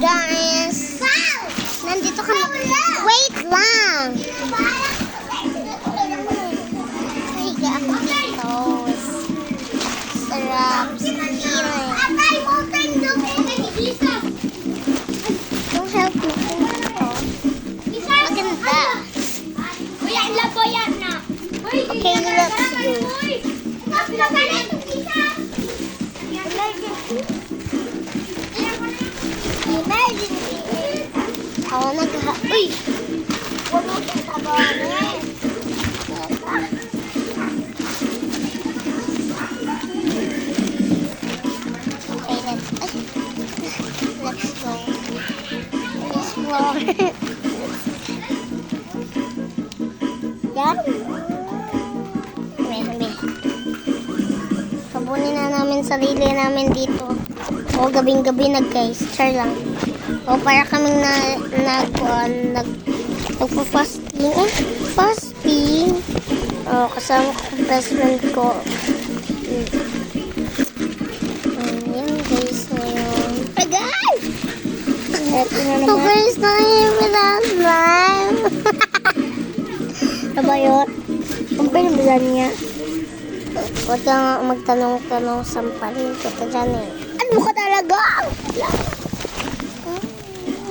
guys! Nandito kami. Wait lang! Higa ako dito. Sarap. Don't help me. Maganda. Okay, let's go. Ako Uy! Huwag mo siyang tabanin. Okay, let's go. Explore. Yan. Sabi. Sabunin na namin sarili namin dito. O, gabing-gabi na guys. Char lang. O, para kaming nagpo-fasting. Fasting. O, kasama ko best friend ko. Yan guys ngayon. Agay! Ito na So naman. guys, without slime. Ano ba yun? Ang pinibilan niya. Huwag kang magtanong-tanong sampalin kita dyan eh. Ano ka talaga?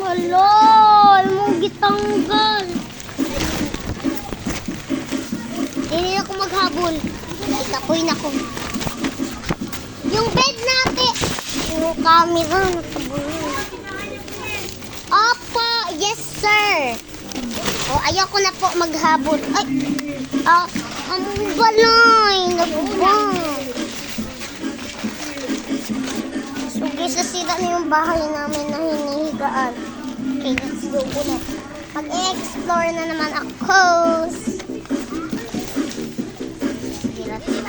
Wala, mong gitanggal. Hindi na ako maghabol. Itakoy na ko. Yung bed natin. Yung camera natabulong. Opo, yes sir. O, ayoko na po maghabol. Ay, ang balay. Nagbang. So guys, nasira na yung bahay namin na hinihigaan. Okay, let's go ulit. Mag-explore na naman ako. Sige, let's go.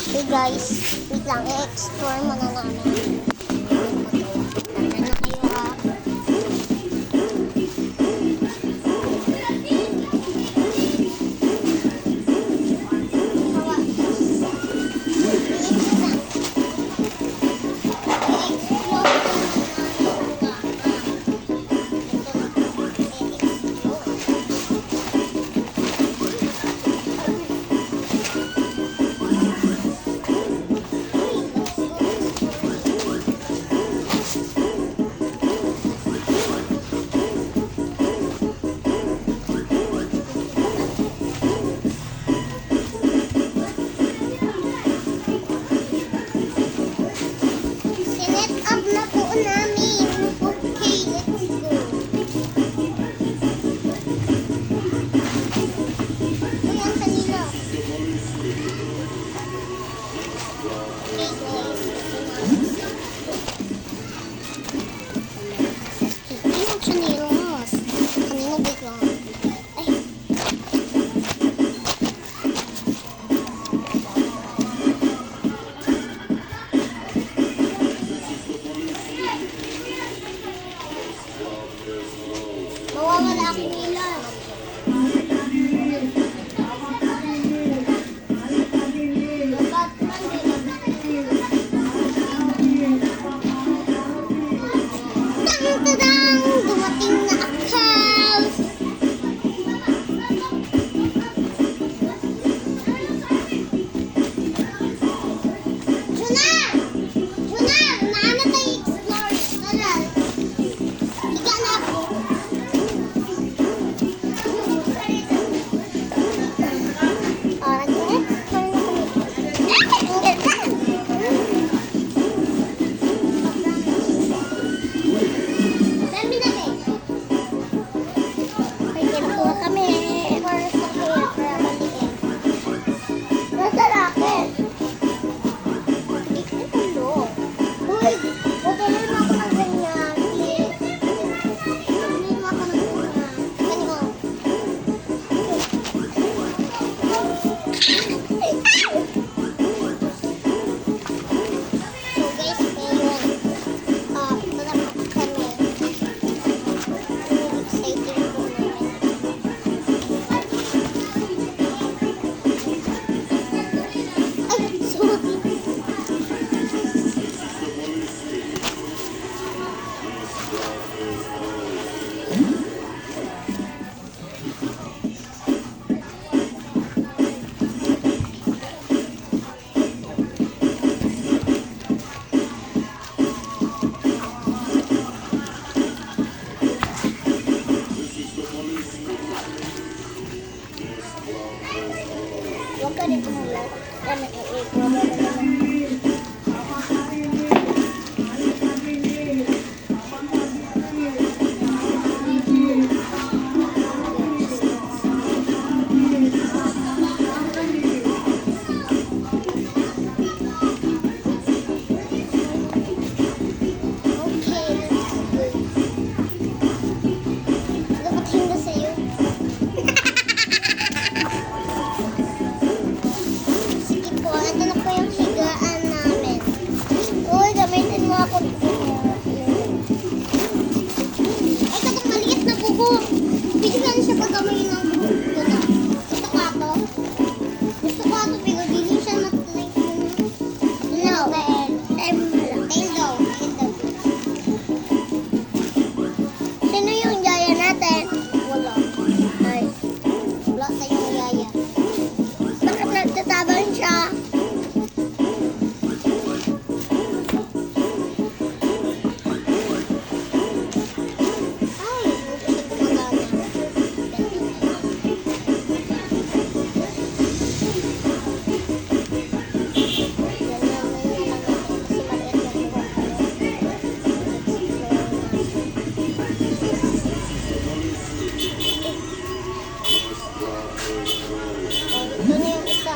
Okay guys, wait lang. I-explore muna namin. Tanda na kayo ha. Okay, dapat hindi sa'yo. Sige po, ito na po yung higaan namin. Uy, gamitin mo ako. Ay, kapag maliit na buko. Bigyan siya pag gamay ng buko na. Gusto ko ato? Gusto ko ato, pero hindi siya na-like mo na. No. Tail daw. Sino yung yaya natin? Wala. Ay, Wala sa'yong yaya. bakit nagtatabang siya? Ay, hindi siya gumagana. Ito na yung isa.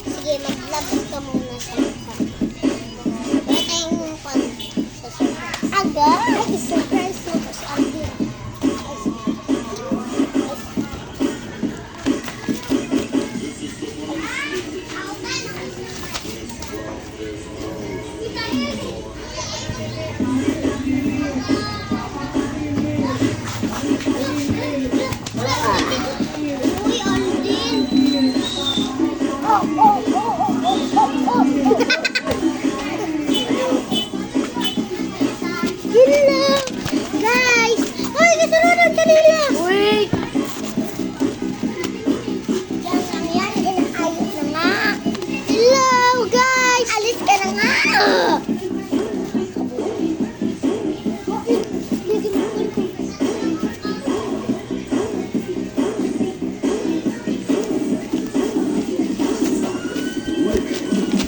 Sige, maglabas ka muna sa mukha. Wala tayong pan sa surprise. Aga? Ay, surprise mo po sa akin. Uy, Aldin! Hello! Guys! Ay, kasunod ang kanila! Uy! Yan lang yan, inaayos na nga. Hello, guys! Alis ka na nga.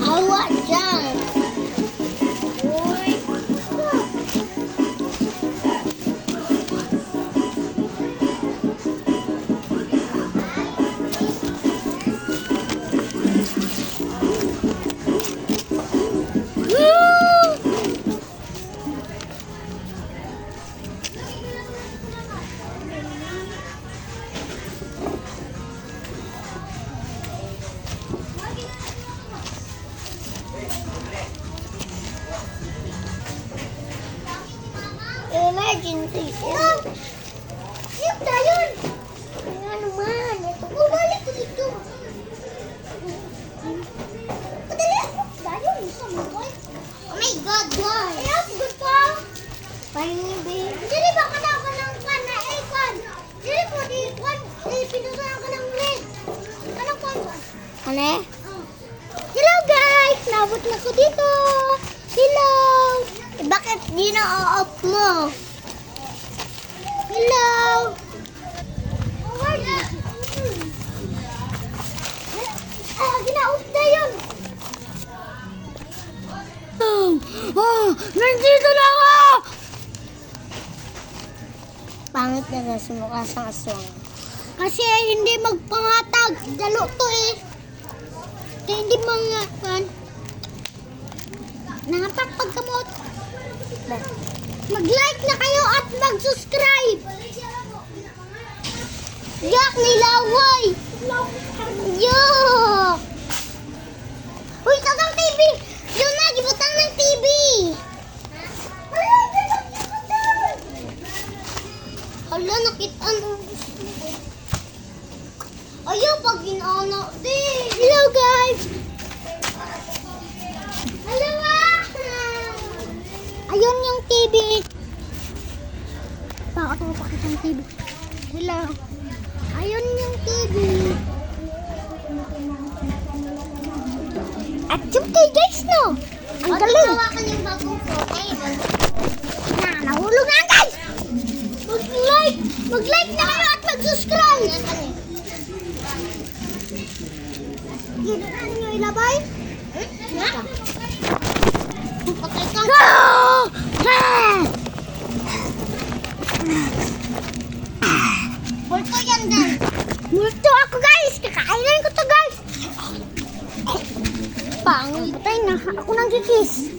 Awa dyan. Uy. Emergency. Yung dayon! Ano naman? Ito. Bumalik ko dito. Padali ako. Dayon. Isa mo ko. Oh my God, why? Yes, good pa. Pahingi, babe. Dili ba ka na ako ng kwan na ikon? Dili po di kwan. Pinusunan ko ng red. Anong kwan kwan? Ano? Hello guys! Nabot na ko dito. Hello! Bakit di na-off mo? Hello! Where is ginaoff na yun. Oh, nandito na ako! Pangit na sa mukha sa aswang. Kasi hindi magpangatag. Dalo to eh. Kaya hindi mga kan. Nangapak pagkamot. Mag-like na kayo at mag-subscribe. Yak nilaway. Yo. Uy, tatang TV. Yun na, gibutang ng TV. Hala, nakita na. Ayaw, pag ginana. Hello, guys. Hello, ayun yung TV. Bakit mo pakita yung TV? Hello. Ayun yung TV. At yung kay guys, no? Ang galing. Hawakan yung bagong phone. Na, nahulog na guys. Mag-like. Mag-like na kayo at mag-subscribe. Gino na ninyo ilabay? Na? Patay ka. Bulto yan din. Multo ako guys! Kakainin ko to guys! Pangit patay na. Ako nang kikis.